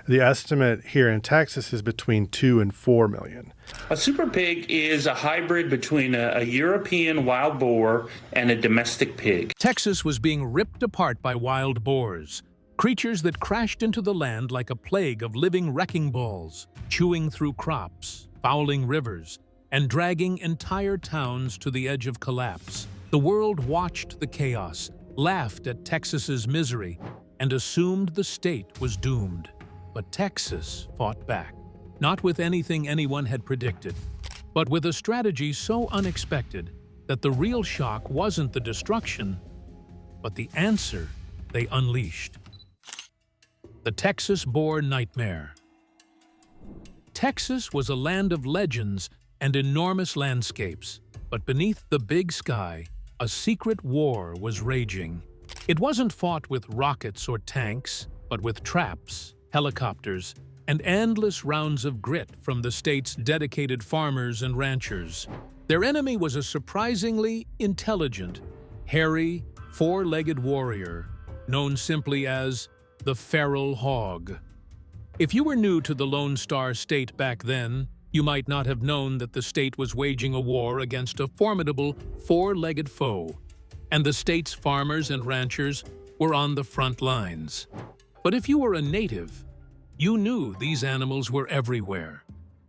The estimate here in Texas is between 2 and 4 million. A super pig is a hybrid between a European wild boar and a domestic pig. Texas was being ripped apart by wild boars, creatures that crashed into the land like a plague of living wrecking balls, chewing through crops, fouling rivers, and dragging entire towns to the edge of collapse. The world watched the chaos, laughed at Texas's misery, and assumed the state was doomed. But Texas fought back, not with anything anyone had predicted, but with a strategy so unexpected that the real shock wasn't the destruction, but the answer they unleashed. The Texas Boar Nightmare. Texas was a land of legends and enormous landscapes, but beneath the big sky, a secret war was raging. It wasn't fought with rockets or tanks, but with traps, helicopters, and endless rounds of grit from the state's dedicated farmers and ranchers. Their enemy was a surprisingly intelligent, hairy, four-legged warrior known simply as the feral hog. If you were new to the Lone Star State back then, you might not have known that the state was waging a war against a formidable four-legged foe, and the state's farmers and ranchers were on the front lines. But if you were a native, you knew these animals were everywhere.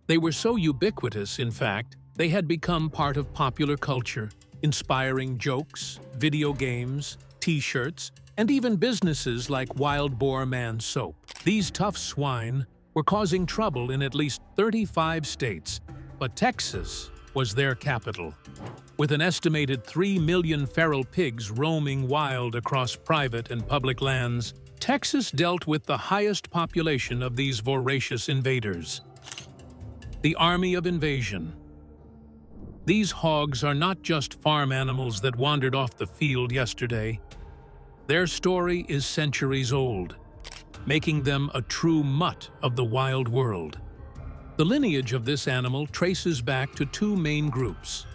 They were so ubiquitous, in fact, they had become part of popular culture, inspiring jokes, video games, t-shirts, and even businesses like Wild Boar Man Soap. These tough swine were causing trouble in at least 35 states, but Texas was their capital. With an estimated 3 million feral pigs roaming wild across private and public lands, Texas dealt with the highest population of these voracious invaders. The Army of Invasion. These hogs are not just farm animals that wandered off the field yesterday. Their story is centuries old, making them a true mutt of the wild world. The lineage of this animal traces back to two main groups.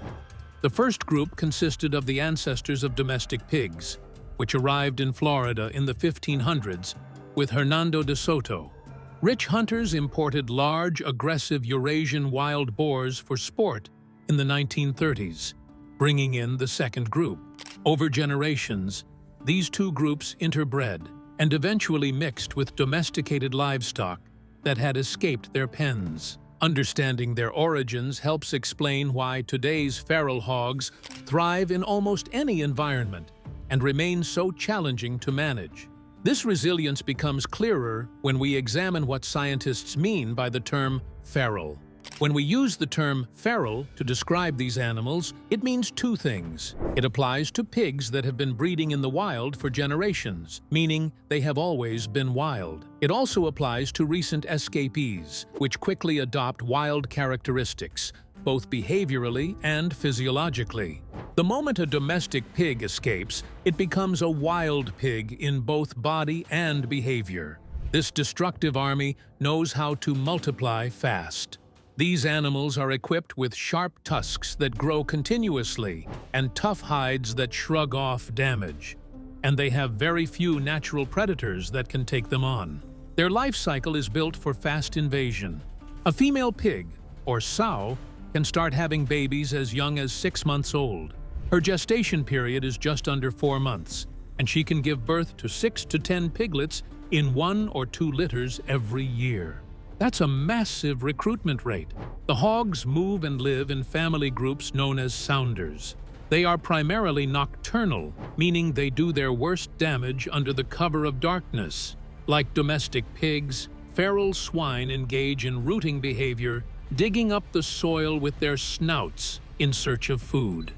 The first group consisted of the ancestors of domestic pigs, which arrived in Florida in the 1500s with Hernando de Soto. Rich hunters imported large, aggressive Eurasian wild boars for sport in the 1930s, bringing in the second group. Over generations, these two groups interbred and eventually mixed with domesticated livestock that had escaped their pens. Understanding their origins helps explain why today's feral hogs thrive in almost any environment and remain so challenging to manage. This resilience becomes clearer when we examine what scientists mean by the term feral. When we use the term feral to describe these animals, it means two things. It applies to pigs that have been breeding in the wild for generations, meaning they have always been wild. It also applies to recent escapees, which quickly adopt wild characteristics, both behaviorally and physiologically. The moment a domestic pig escapes, it becomes a wild pig in both body and behavior. This destructive army knows how to multiply fast. These animals are equipped with sharp tusks that grow continuously and tough hides that shrug off damage. And they have very few natural predators that can take them on. Their life cycle is built for fast invasion. A female pig, or sow, can start having babies as young as 6 months old. Her gestation period is just under 4 months, and she can give birth to 6 to 10 piglets in 1 or 2 litters every year. That's a massive recruitment rate. The hogs move and live in family groups known as sounders. They are primarily nocturnal, meaning they do their worst damage under the cover of darkness. Like domestic pigs, feral swine engage in rooting behavior, digging up the soil with their snouts in search of food.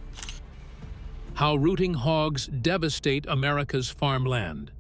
How rooting hogs devastate America's farmland.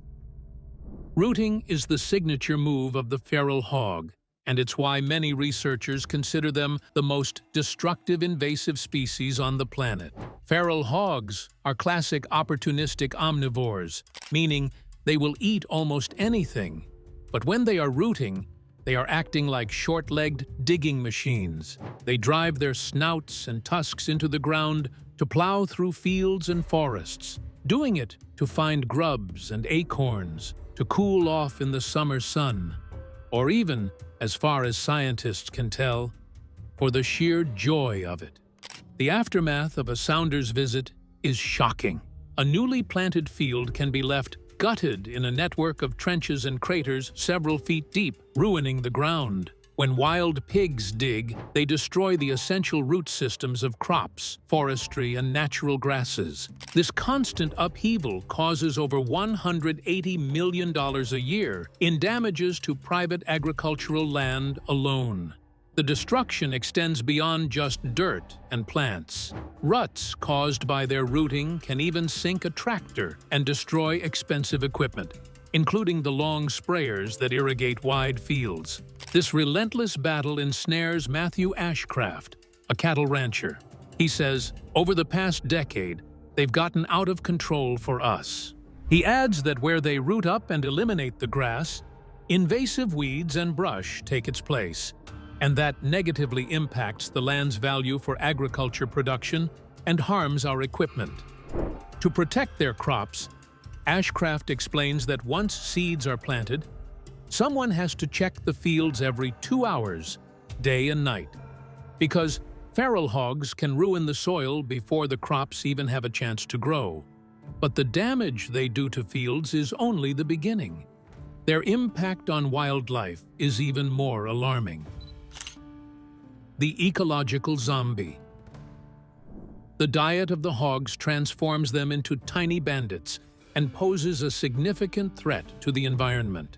Rooting is the signature move of the feral hog, and it's why many researchers consider them the most destructive invasive species on the planet. Feral hogs are classic opportunistic omnivores, meaning they will eat almost anything. But when they are rooting, they are acting like short-legged digging machines. They drive their snouts and tusks into the ground to plow through fields and forests, doing it to find grubs and acorns, to cool off in the summer sun, or even, as far as scientists can tell, for the sheer joy of it. The aftermath of a sounder's visit is shocking. A newly planted field can be left gutted in a network of trenches and craters several feet deep, ruining the ground. When wild pigs dig, they destroy the essential root systems of crops, forestry, and natural grasses. This constant upheaval causes over $180 million a year in damages to private agricultural land alone. The destruction extends beyond just dirt and plants. Ruts caused by their rooting can even sink a tractor and destroy expensive equipment, including the long sprayers that irrigate wide fields. This relentless battle ensnares Matthew Ashcraft, a cattle rancher. He says, over the past decade, they've gotten out of control for us. He adds that where they root up and eliminate the grass, invasive weeds and brush take its place, and that negatively impacts the land's value for agriculture production and harms our equipment. To protect their crops, Ashcraft explains that once seeds are planted, someone has to check the fields every 2 hours, day and night, because feral hogs can ruin the soil before the crops even have a chance to grow. But the damage they do to fields is only the beginning. Their impact on wildlife is even more alarming. The ecological zombie. The diet of the hogs transforms them into tiny bandits and poses a significant threat to the environment.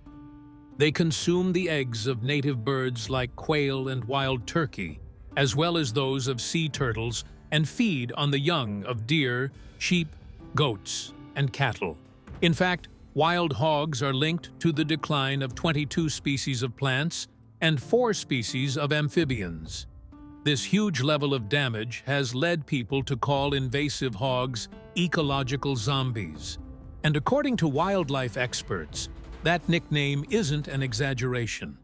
They consume the eggs of native birds like quail and wild turkey, as well as those of sea turtles, and feed on the young of deer, sheep, goats, and cattle. In fact, wild hogs are linked to the decline of 22 species of plants and 4 species of amphibians. This huge level of damage has led people to call invasive hogs ecological zombies. And according to wildlife experts, that nickname isn't an exaggeration.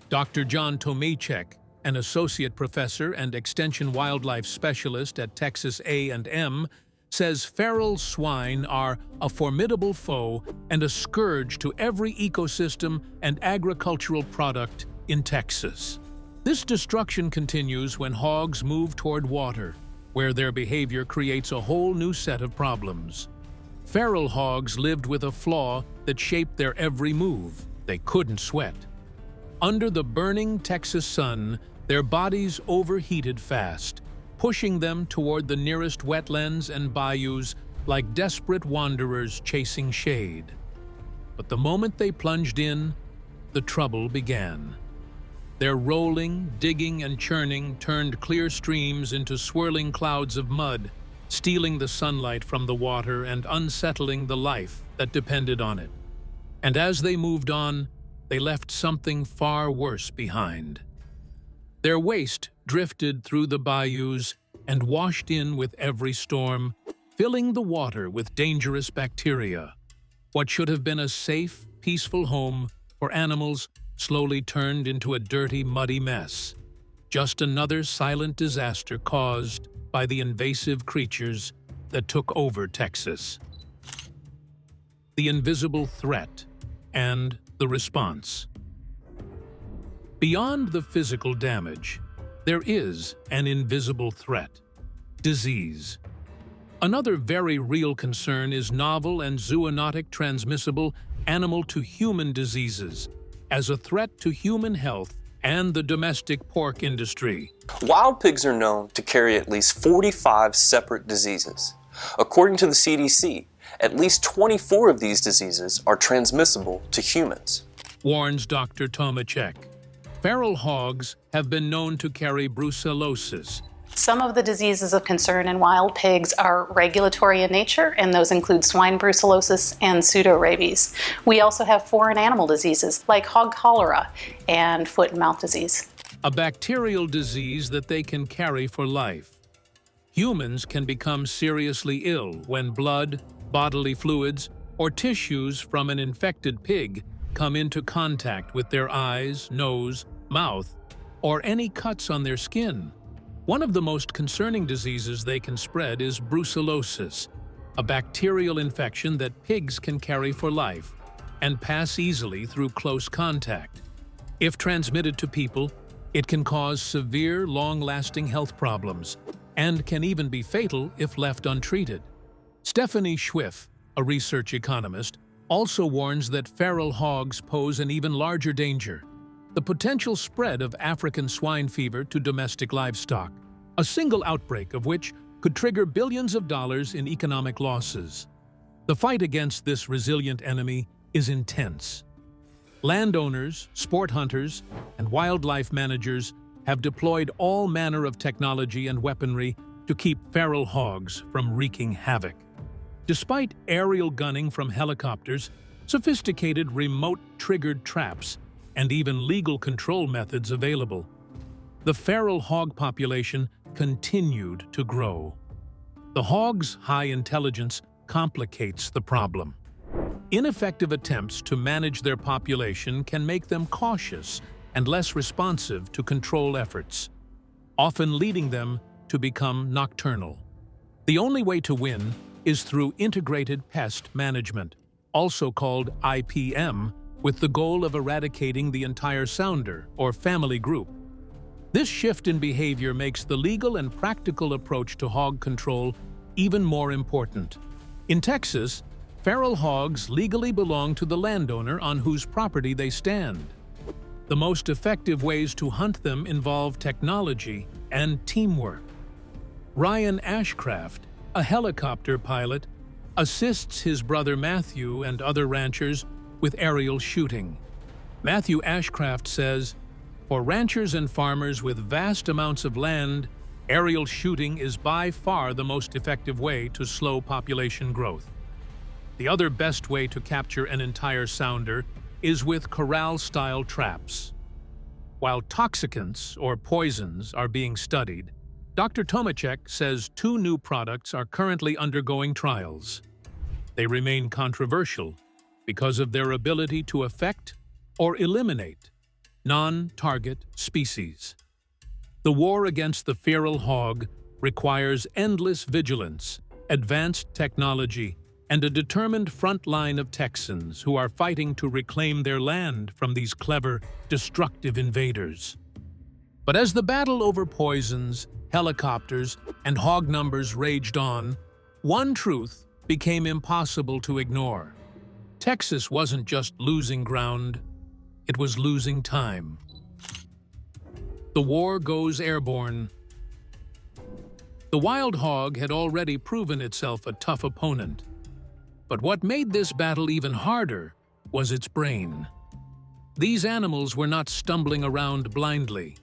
Dr. John Tomachek, an associate professor and extension wildlife specialist at Texas A&M, says feral swine are a formidable foe and a scourge to every ecosystem and agricultural product in Texas. This destruction continues when hogs move toward water, where their behavior creates a whole new set of problems. Feral hogs lived with a flaw that shaped their every move: they couldn't sweat. Under the burning Texas sun, their bodies overheated fast, pushing them toward the nearest wetlands and bayous like desperate wanderers chasing shade. But the moment they plunged in, the trouble began. Their rolling, digging, and churning turned clear streams into swirling clouds of mud, stealing the sunlight from the water and unsettling the life that depended on it. And as they moved on, they left something far worse behind. Their waste drifted through the bayous and washed in with every storm, filling the water with dangerous bacteria. What should have been a safe, peaceful home for animals slowly turned into a dirty, muddy mess. Just another silent disaster caused by the invasive creatures that took over Texas. The invisible threat and the response. Beyond the physical damage, there is an invisible threat: disease. Another very real concern is novel and zoonotic transmissible animal-to-human diseases as a threat to human health and the domestic pork industry. Wild pigs are known to carry at least 45 separate diseases. According to the CDC, at least 24 of these diseases are transmissible to humans, Warns Dr. Tomachek. Feral hogs have been known to carry brucellosis. Some of the diseases of concern in wild pigs are regulatory in nature, and those include swine brucellosis and pseudorabies. We also have foreign animal diseases like hog cholera and foot and mouth disease. A bacterial disease that they can carry for life. Humans can become seriously ill when blood, bodily fluids, or tissues from an infected pig come into contact with their eyes, nose, mouth, or any cuts on their skin. One of the most concerning diseases they can spread is brucellosis, a bacterial infection that pigs can carry for life and pass easily through close contact. If transmitted to people, it can cause severe, long-lasting health problems and can even be fatal if left untreated. Stephanie Schwiff, a research economist, also warns that feral hogs pose an even larger danger: the potential spread of African swine fever to domestic livestock, a single outbreak of which could trigger billions of dollars in economic losses. The fight against this resilient enemy is intense. Landowners, sport hunters, and wildlife managers have deployed all manner of technology and weaponry to keep feral hogs from wreaking havoc. Despite aerial gunning from helicopters, sophisticated remote-triggered traps, and even legal control methods available, the feral hog population continued to grow. The hog's high intelligence complicates the problem. Ineffective attempts to manage their population can make them cautious and less responsive to control efforts, often leading them to become nocturnal. The only way to win is through integrated pest management, also called IPM, with the goal of eradicating the entire sounder or family group. This shift in behavior makes the legal and practical approach to hog control even more important. In Texas, feral hogs legally belong to the landowner on whose property they stand. The most effective ways to hunt them involve technology and teamwork. Ryan Ashcraft, a helicopter pilot, assists his brother Matthew and other ranchers with aerial shooting. Matthew Ashcraft says, "For ranchers and farmers with vast amounts of land, aerial shooting is by far the most effective way to slow population growth. The other best way to capture an entire sounder is with corral-style traps." While toxicants or poisons are being studied, Dr. Tomacek says 2 new products are currently undergoing trials. They remain controversial because of their ability to affect or eliminate non-target species. The war against the feral hog requires endless vigilance, advanced technology, and a determined front line of Texans who are fighting to reclaim their land from these clever, destructive invaders. But as the battle over poisons, helicopters, and hog numbers raged on, one truth became impossible to ignore. Texas wasn't just losing ground, it was losing time. The war goes airborne. The wild hog had already proven itself a tough opponent. But what made this battle even harder was its brain. These animals were not stumbling around blindly.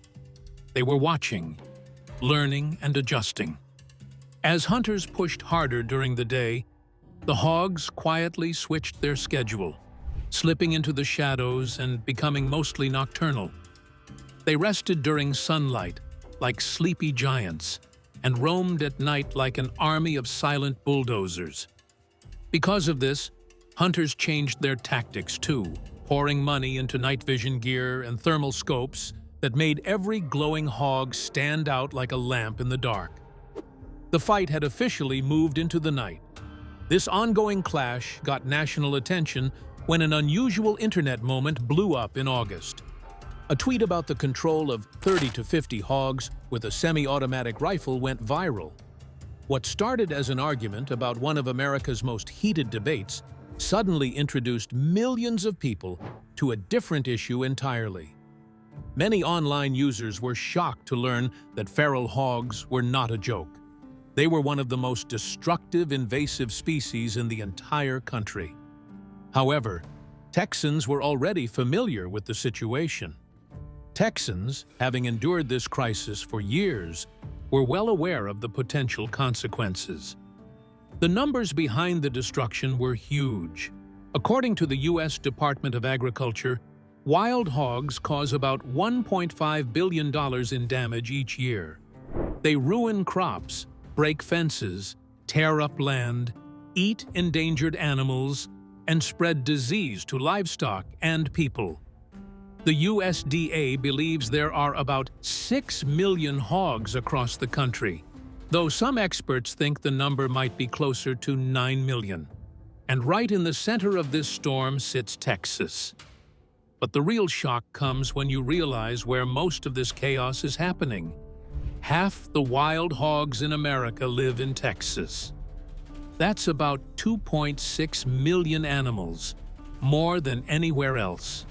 They were watching, learning, and adjusting. As hunters pushed harder during the day, the hogs quietly switched their schedule, slipping into the shadows and becoming mostly nocturnal. They rested during sunlight, like sleepy giants, and roamed at night like an army of silent bulldozers. Because of this, hunters changed their tactics too, pouring money into night vision gear and thermal scopes that made every glowing hog stand out like a lamp in the dark. The fight had officially moved into the night. This ongoing clash got national attention when an unusual internet moment blew up in August. A tweet about the control of 30 to 50 hogs with a semi-automatic rifle went viral. What started as an argument about one of America's most heated debates suddenly introduced millions of people to a different issue entirely. Many online users were shocked to learn that feral hogs were not a joke. They were one of the most destructive invasive species in the entire country. However, Texans were already familiar with the situation. Texans, having endured this crisis for years, were well aware of the potential consequences. The numbers behind the destruction were huge. According to the U.S. Department of Agriculture, wild hogs cause about $1.5 billion in damage each year. They ruin crops, break fences, tear up land, eat endangered animals, and spread disease to livestock and people. The USDA believes there are about 6 million hogs across the country, though some experts think the number might be closer to 9 million. And right in the center of this storm sits Texas. But the real shock comes when you realize where most of this chaos is happening. Half the wild hogs in America live in Texas. That's about 2.6 million animals, more than anywhere else.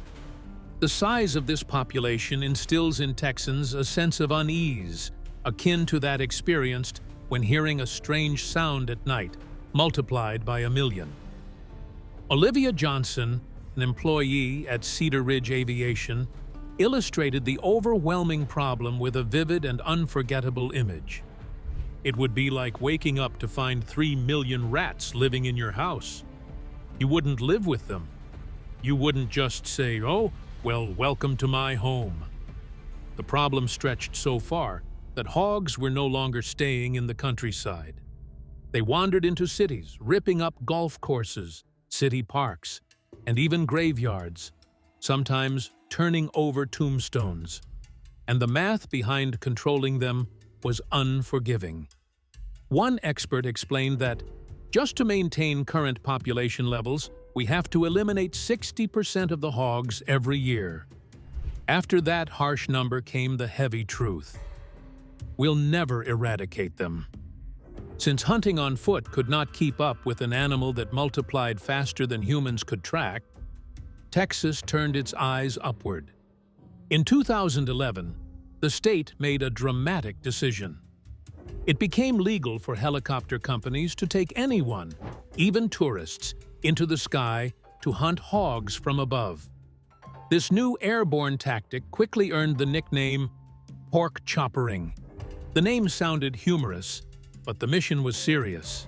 The size of this population instills in Texans a sense of unease, akin to that experienced when hearing a strange sound at night, multiplied by 1,000,000. Olivia Johnson, an employee at Cedar Ridge Aviation, illustrated the overwhelming problem with a vivid and unforgettable image. It would be like waking up to find 3 million rats living in your house. You wouldn't live with them. You wouldn't just say, "Oh, well, welcome to my home." The problem stretched so far that hogs were no longer staying in the countryside. They wandered into cities, ripping up golf courses, city parks, and even graveyards, sometimes turning over tombstones. And the math behind controlling them was unforgiving. One expert explained that just to maintain current population levels, we have to eliminate 60% of the hogs every year. After that harsh number came the heavy truth. We'll never eradicate them. Since hunting on foot could not keep up with an animal that multiplied faster than humans could track, Texas turned its eyes upward. In 2011, the state made a dramatic decision. It became legal for helicopter companies to take anyone, even tourists, into the sky to hunt hogs from above. This new airborne tactic quickly earned the nickname pork choppering. The name sounded humorous, but the mission was serious.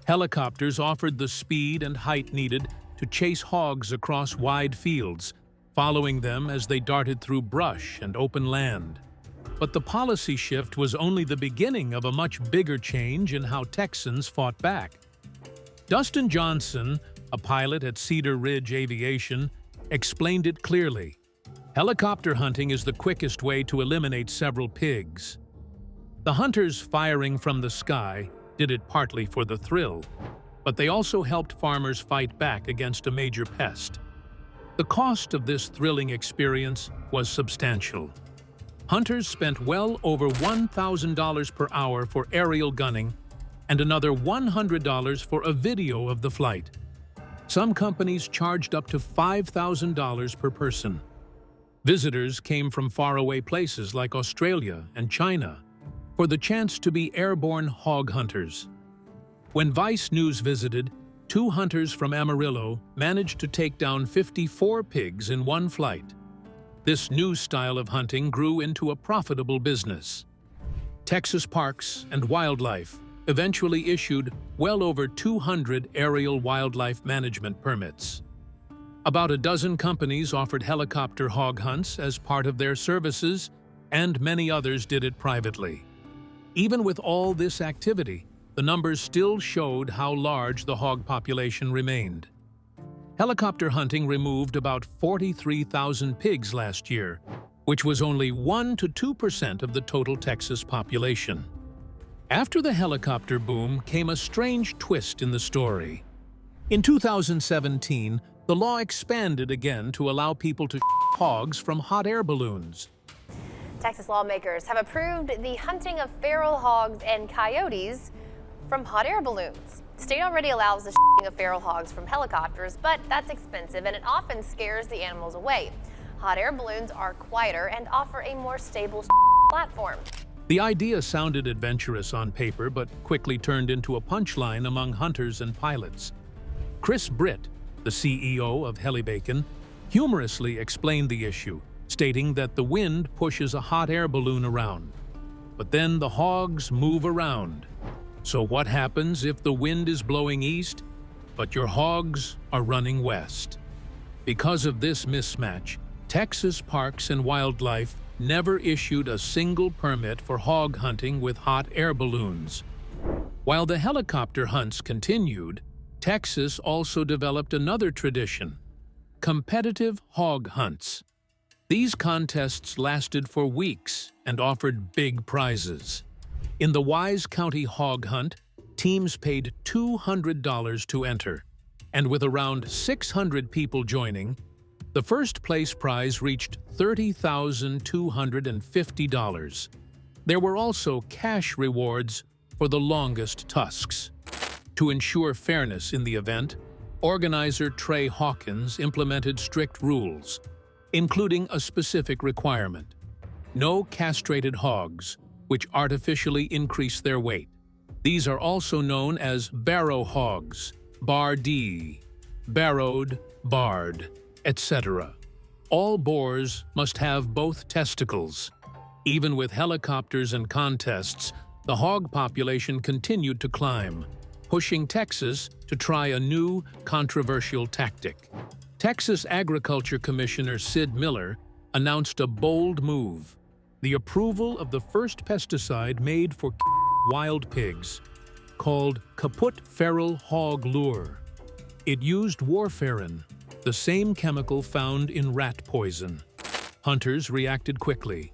Helicopters offered the speed and height needed to chase hogs across wide fields, following them as they darted through brush and open land. But the policy shift was only the beginning of a much bigger change in how Texans fought back. Dustin Johnson, a pilot at Cedar Ridge Aviation, explained it clearly. Helicopter hunting is the quickest way to eliminate several pigs. The hunters firing from the sky did it partly for the thrill, but they also helped farmers fight back against a major pest. The cost of this thrilling experience was substantial. Hunters spent well over $1,000 per hour for aerial gunning and another $100 for a video of the flight. Some companies charged up to $5,000 per person. Visitors came from faraway places like Australia and China for the chance to be airborne hog hunters. When Vice News visited, 2 hunters from Amarillo managed to take down 54 pigs in one flight. This new style of hunting grew into a profitable business. Texas Parks and Wildlife eventually issued well over 200 aerial wildlife management permits. About a dozen companies offered helicopter hog hunts as part of their services, and many others did it privately. Even with all this activity, the numbers still showed how large the hog population remained. Helicopter hunting removed about 43,000 pigs last year, which was only 1 to 2% of the total Texas population. After the helicopter boom came a strange twist in the story. In 2017, the law expanded again to allow people to hogs from hot air balloons. Texas lawmakers have approved the hunting of feral hogs and coyotes from hot air balloons. The state already allows the shooting of feral hogs from helicopters, but that's expensive and it often scares the animals away. Hot air balloons are quieter and offer a more stable platform. The idea sounded adventurous on paper, but quickly turned into a punchline among hunters and pilots. Chris Britt, the CEO of Helibacon, humorously explained the issue, stating that the wind pushes a hot air balloon around. But then the hogs move around. So what happens if the wind is blowing east, but your hogs are running west? Because of this mismatch, Texas Parks and Wildlife never issued a single permit for hog hunting with hot air balloons. While the helicopter hunts continued, Texas also developed another tradition: competitive hog hunts. These contests lasted for weeks and offered big prizes. In the Wise County Hog Hunt, teams paid $200 to enter, and with around 600 people joining, The first place prize reached $30,250. There were also cash rewards for the longest tusks. To ensure fairness in the event, organizer Trey Hawkins implemented strict rules, including a specific requirement: no castrated hogs, which artificially increase their weight. These are also known as barrow hogs, bardee, barrowed, barred, etc. All boars must have both testicles. Even with helicopters and contests, the hog population continued to climb, pushing Texas to try a new, controversial tactic. Texas Agriculture Commissioner Sid Miller announced a bold move: the approval of the first pesticide made for wild pigs, called kaput feral hog lure. It used warfarin, the same chemical found in rat poison. Hunters reacted quickly,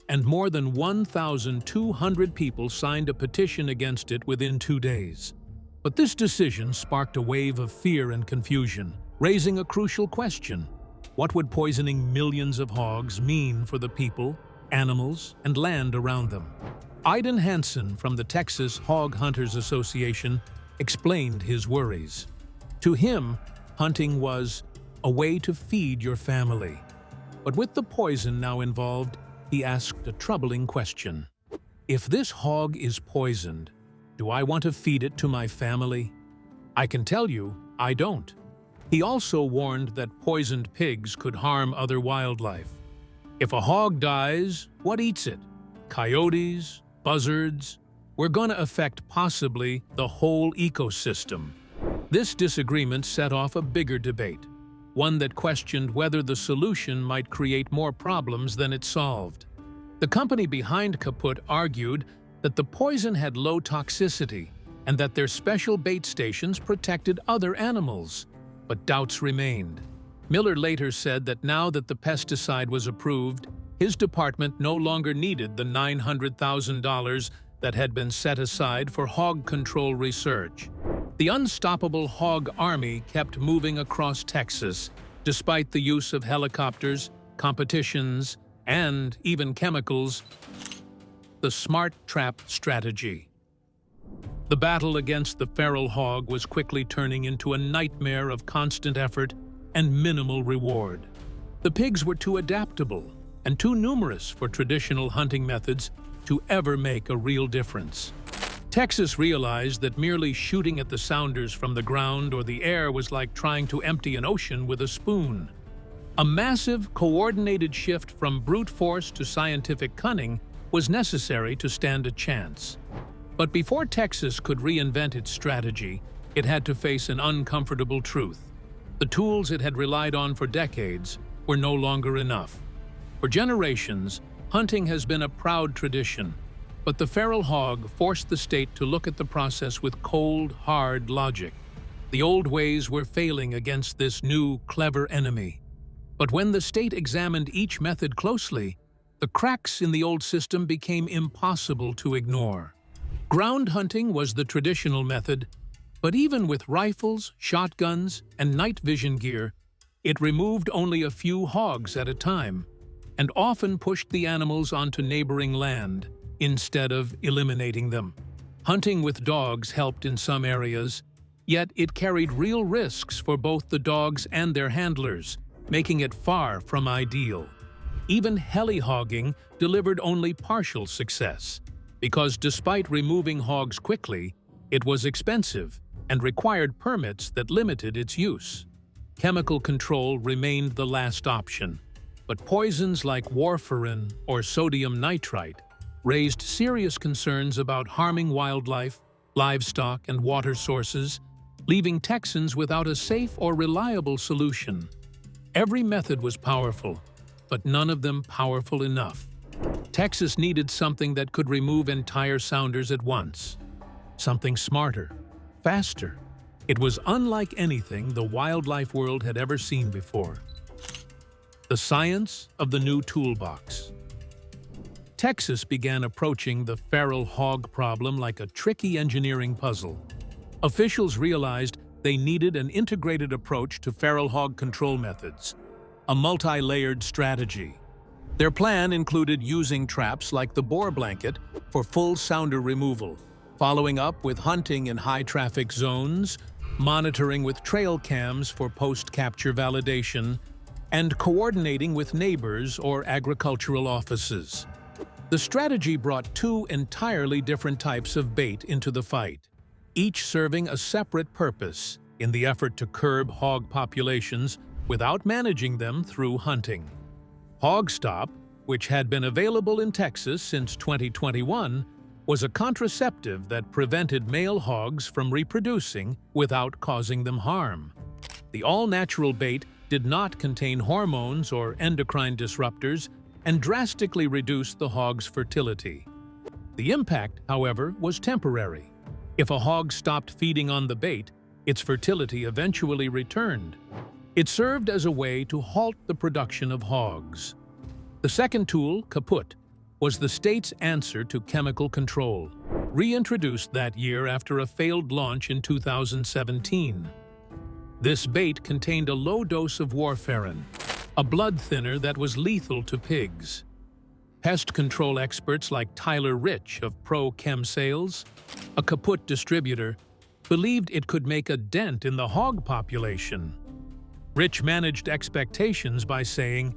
and more than 1,200 people signed a petition against it within 2 days. But this decision sparked a wave of fear and confusion, raising a crucial question: what would poisoning millions of hogs mean for the people, animals, and land around them? Iden Hansen from the Texas Hog Hunters Association explained his worries. To him, hunting was a way to feed your family. But with the poison now involved, he asked a troubling question. If this hog is poisoned, do I want to feed it to my family? I can tell you, I don't. He also warned that poisoned pigs could harm other wildlife. If a hog dies, what eats it? Coyotes, buzzards? We're going to affect possibly the whole ecosystem. This disagreement set off a bigger debate, one that questioned whether the solution might create more problems than it solved. The company behind Kaput argued that the poison had low toxicity and that their special bait stations protected other animals. But doubts remained. Miller later said that now that the pesticide was approved, his department no longer needed the $900,000 that had been set aside for hog control research. The unstoppable hog army kept moving across Texas, despite the use of helicopters, competitions, and even chemicals. The smart trap strategy. The battle against the feral hog was quickly turning into a nightmare of constant effort and minimal reward. The pigs were too adaptable and too numerous for traditional hunting methods to ever make a real difference. Texas realized that merely shooting at the sounders from the ground or the air was like trying to empty an ocean with a spoon. A massive, coordinated shift from brute force to scientific cunning was necessary to stand a chance. But before Texas could reinvent its strategy, it had to face an uncomfortable truth. The tools it had relied on for decades were no longer enough. For generations, hunting has been a proud tradition, but the feral hog forced the state to look at the process with cold, hard logic. The old ways were failing against this new, clever enemy. But when the state examined each method closely, the cracks in the old system became impossible to ignore. Ground hunting was the traditional method, but even with rifles, shotguns, and night vision gear, it removed only a few hogs at a time, and often pushed the animals onto neighboring land instead of eliminating them. Hunting with dogs helped in some areas, yet it carried real risks for both the dogs and their handlers, making it far from ideal. Even heli-hogging delivered only partial success, because despite removing hogs quickly, it was expensive and required permits that limited its use. Chemical control remained the last option, but poisons like warfarin or sodium nitrite raised serious concerns about harming wildlife, livestock, and water sources, leaving Texans without a safe or reliable solution. Every method was powerful, but none of them powerful enough. Texas needed something that could remove entire sounders at once. Something smarter, faster. It was unlike anything the wildlife world had ever seen before. The science of the new toolbox. Texas began approaching the feral hog problem like a tricky engineering puzzle. Officials realized they needed an integrated approach to feral hog control methods, a multi-layered strategy. Their plan included using traps like the Boar blanket for full sounder removal, following up with hunting in high-traffic zones, monitoring with trail cams for post-capture validation, and coordinating with neighbors or agricultural offices. The strategy brought two entirely different types of bait into the fight, each serving a separate purpose in the effort to curb hog populations without managing them through hunting. Hog Stop, which had been available in Texas since 2021, was a contraceptive that prevented male hogs from reproducing without causing them harm. The all-natural bait did not contain hormones or endocrine disruptors and drastically reduced the hog's fertility. The impact, however, was temporary. If a hog stopped feeding on the bait, its fertility eventually returned. It served as a way to halt the production of hogs. The second tool, kaput, was the state's answer to chemical control, reintroduced that year after a failed launch in 2017. This bait contained a low dose of warfarin, a blood thinner that was lethal to pigs. Pest control experts like Tyler Rich of Pro Chem Sales, a kaput distributor, believed it could make a dent in the hog population. Rich managed expectations by saying,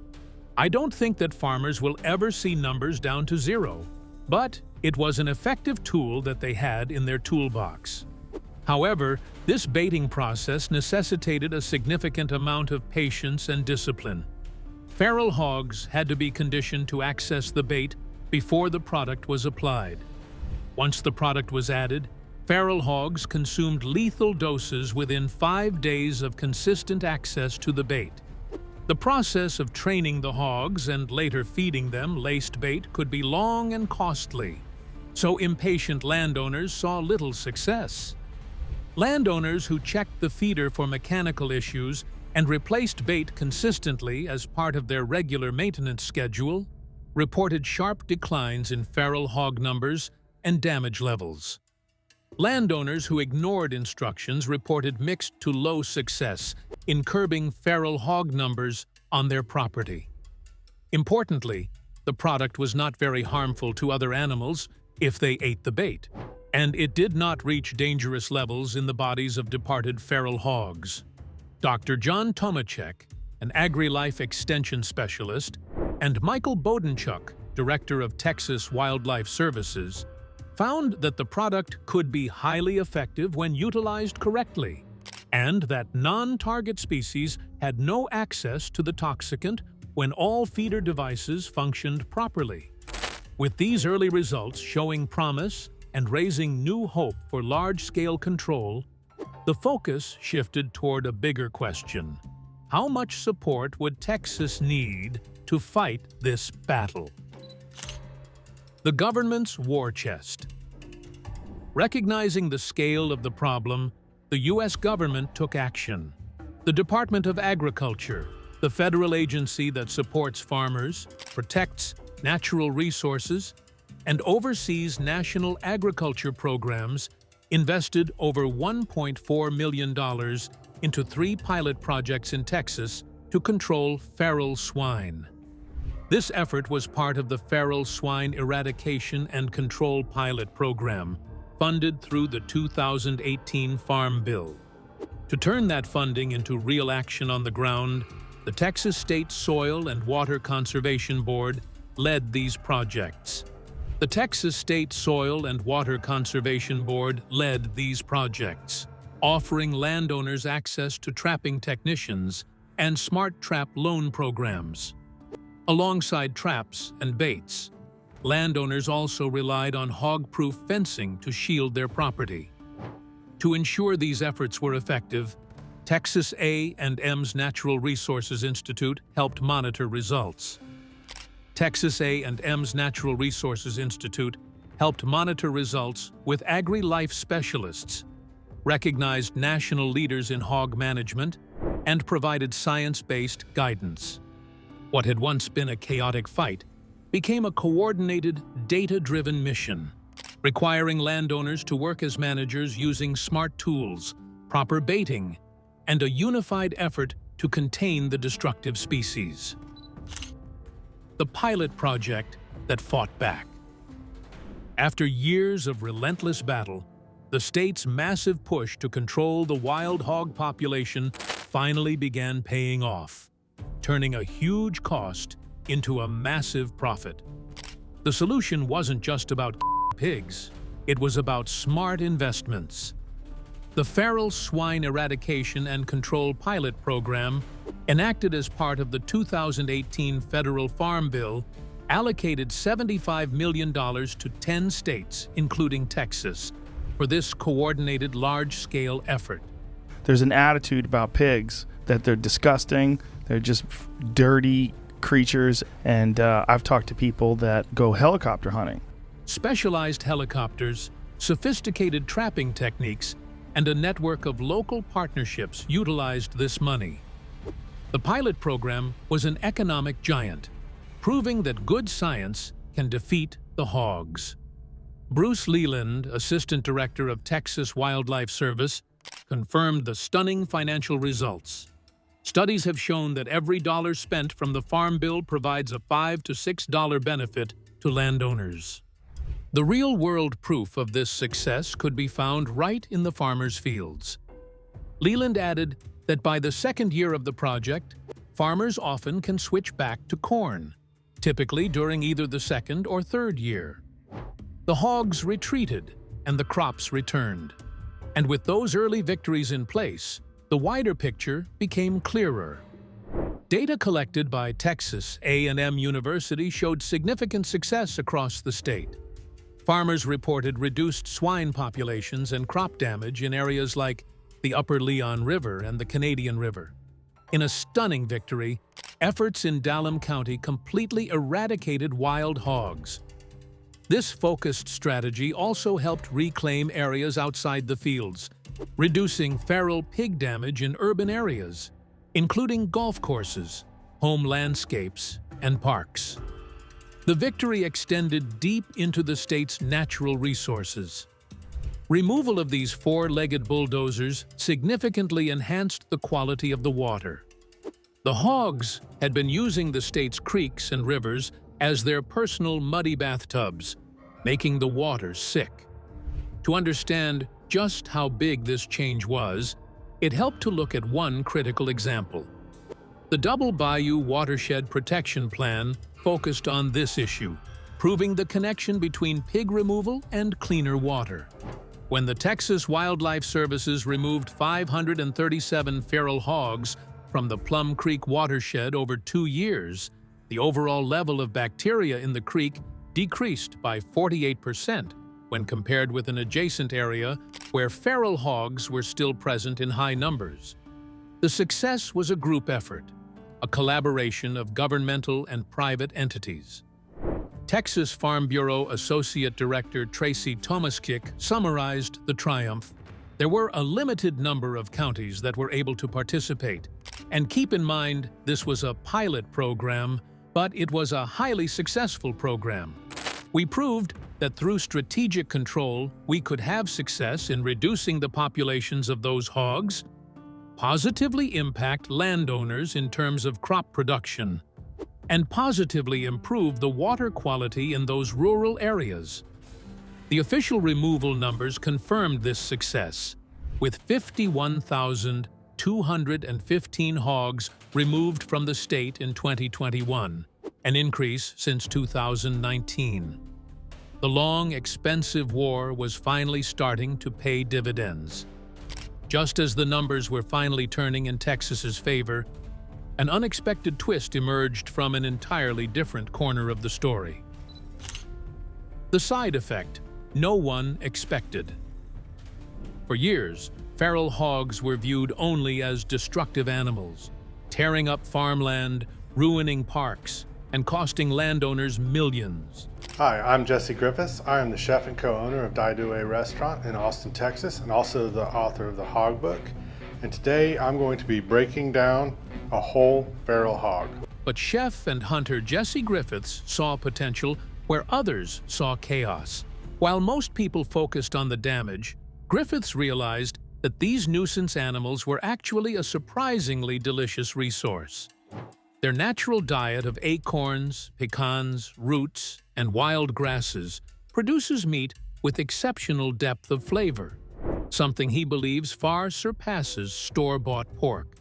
"I don't think that farmers will ever see numbers down to zero, but it was an effective tool that they had in their toolbox." However, this baiting process necessitated a significant amount of patience and discipline. Feral hogs had to be conditioned to access the bait before the product was applied. Once the product was added, feral hogs consumed lethal doses within 5 days of consistent access to the bait. The process of training the hogs and later feeding them laced bait could be long and costly, so impatient landowners saw little success. Landowners who checked the feeder for mechanical issues and replaced bait consistently as part of their regular maintenance schedule reported sharp declines in feral hog numbers and damage levels. Landowners who ignored instructions reported mixed to low success in curbing feral hog numbers on their property. Importantly, the product was not very harmful to other animals if they ate the bait, and it did not reach dangerous levels in the bodies of departed feral hogs. Dr. John Tomachek, an agri-life extension specialist, and Michael Bodenchuk, director of Texas Wildlife Services, found that the product could be highly effective when utilized correctly, and that non-target species had no access to the toxicant when all feeder devices functioned properly. With these early results showing promise and raising new hope for large-scale control, the focus shifted toward a bigger question. How much support would Texas need to fight this battle? The government's war chest. Recognizing the scale of the problem, the U.S. government took action. The Department of Agriculture, the federal agency that supports farmers, protects natural resources, and oversees national agriculture programs, invested over $1.4 million into 3 pilot projects in Texas to control feral swine. This effort was part of the Feral Swine Eradication and Control Pilot Program, funded through the 2018 Farm Bill. To turn that funding into real action on the ground, the Texas State Soil and Water Conservation Board led these projects. The Texas State Soil and Water Conservation Board led these projects, offering landowners access to trapping technicians and smart trap loan programs. Alongside traps and baits, landowners also relied on hog-proof fencing to shield their property. To ensure these efforts were effective, Texas A&M's Natural Resources Institute helped monitor results. Texas A&M's Natural Resources Institute helped monitor results with agri-life specialists, recognized national leaders in hog management, and provided science-based guidance. What had once been a chaotic fight became a coordinated, data-driven mission, requiring landowners to work as managers using smart tools, proper baiting, and a unified effort to contain the destructive species. The pilot project that fought back. After years of relentless battle, the state's massive push to control the wild hog population finally began paying off, turning a huge cost into a massive profit. The solution wasn't just about pigs, it was about smart investments. The Feral Swine Eradication and Control Pilot Program, enacted as part of the 2018 Federal Farm Bill, allocated $75 million to 10 states, including Texas, for this coordinated large-scale effort. There's an attitude about pigs that they're disgusting, they're just dirty creatures, and I've talked to people that go helicopter hunting. Specialized helicopters, sophisticated trapping techniques, and a network of local partnerships utilized this money. The pilot program was an economic giant, proving that good science can defeat the hogs. Bruce Leland, Assistant Director of Texas Wildlife Service, confirmed the stunning financial results. Studies have shown that every dollar spent from the Farm Bill provides a $5 to $6 benefit to landowners. The real-world proof of this success could be found right in the farmers' fields. Leland added that by the second year of the project, farmers often can switch back to corn, typically during either the second or third year. The hogs retreated and the crops returned. And with those early victories in place, the wider picture became clearer. Data collected by Texas A&M University showed significant success across the state. Farmers reported reduced swine populations and crop damage in areas like the Upper Leon River and the Canadian River. In a stunning victory, efforts in Dallam County completely eradicated wild hogs. This focused strategy also helped reclaim areas outside the fields, reducing feral pig damage in urban areas, including golf courses, home landscapes, and parks. The victory extended deep into the state's natural resources. Removal of these four-legged bulldozers significantly enhanced the quality of the water. The hogs had been using the state's creeks and rivers as their personal muddy bathtubs, making the water sick. To understand just how big this change was, it helped to look at one critical example. The Double Bayou Watershed Protection Plan focused on this issue, proving the connection between pig removal and cleaner water. When the Texas Wildlife Services removed 537 feral hogs from the Plum Creek watershed over 2 years, the overall level of bacteria in the creek decreased by 48% when compared with an adjacent area where feral hogs were still present in high numbers. The success was a group effort, a collaboration of governmental and private entities. Texas Farm Bureau Associate Director Tracy Tomaskick summarized the triumph. There were a limited number of counties that were able to participate. And keep in mind, this was a pilot program, but it was a highly successful program. We proved that through strategic control, we could have success in reducing the populations of those hogs, positively impact landowners in terms of crop production, and positively improve the water quality in those rural areas. The official removal numbers confirmed this success, with 51,215 hogs removed from the state in 2021, an increase since 2019. The long, expensive war was finally starting to pay dividends. Just as the numbers were finally turning in Texas's favor, an unexpected twist emerged from an entirely different corner of the story. The side effect no one expected. For years, feral hogs were viewed only as destructive animals, tearing up farmland, ruining parks, and costing landowners millions. Hi, I'm Jesse Griffiths. I am the chef and co-owner of Daidue Restaurant in Austin, Texas, and also the author of the Hog Book. And today I'm going to be breaking down a whole feral hog. But chef and hunter Jesse Griffiths saw potential where others saw chaos. While most people focused on the damage, Griffiths realized that these nuisance animals were actually a surprisingly delicious resource. Their natural diet of acorns, pecans, roots, and wild grasses produces meat with exceptional depth of flavor, something he believes far surpasses store-bought pork.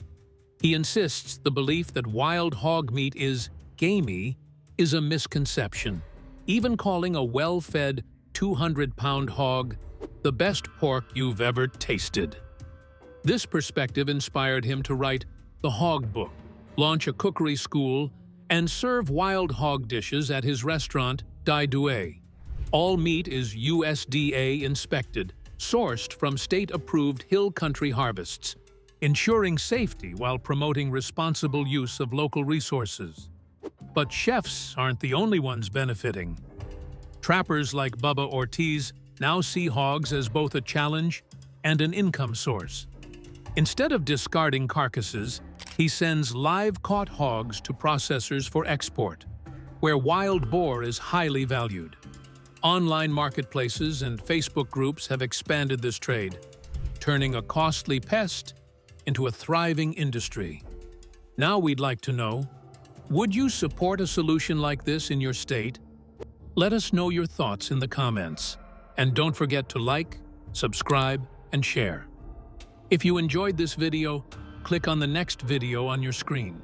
He insists the belief that wild hog meat is gamey is a misconception, even calling a well-fed 200-pound hog the best pork you've ever tasted. This perspective inspired him to write The Hog Book, launch a cookery school, and serve wild hog dishes at his restaurant, Die Douai. All meat is USDA inspected, sourced from state-approved hill country harvests, ensuring safety while promoting responsible use of local resources. But chefs aren't the only ones benefiting. Trappers like Bubba Ortiz now see hogs as both a challenge and an income source. Instead of discarding carcasses, he sends live-caught hogs to processors for export, where wild boar is highly valued. Online marketplaces and Facebook groups have expanded this trade, turning a costly pest into a thriving industry. Now we'd like to know, would you support a solution like this in your state? Let us know your thoughts in the comments. And don't forget to like, subscribe, and share. If you enjoyed this video, click on the next video on your screen.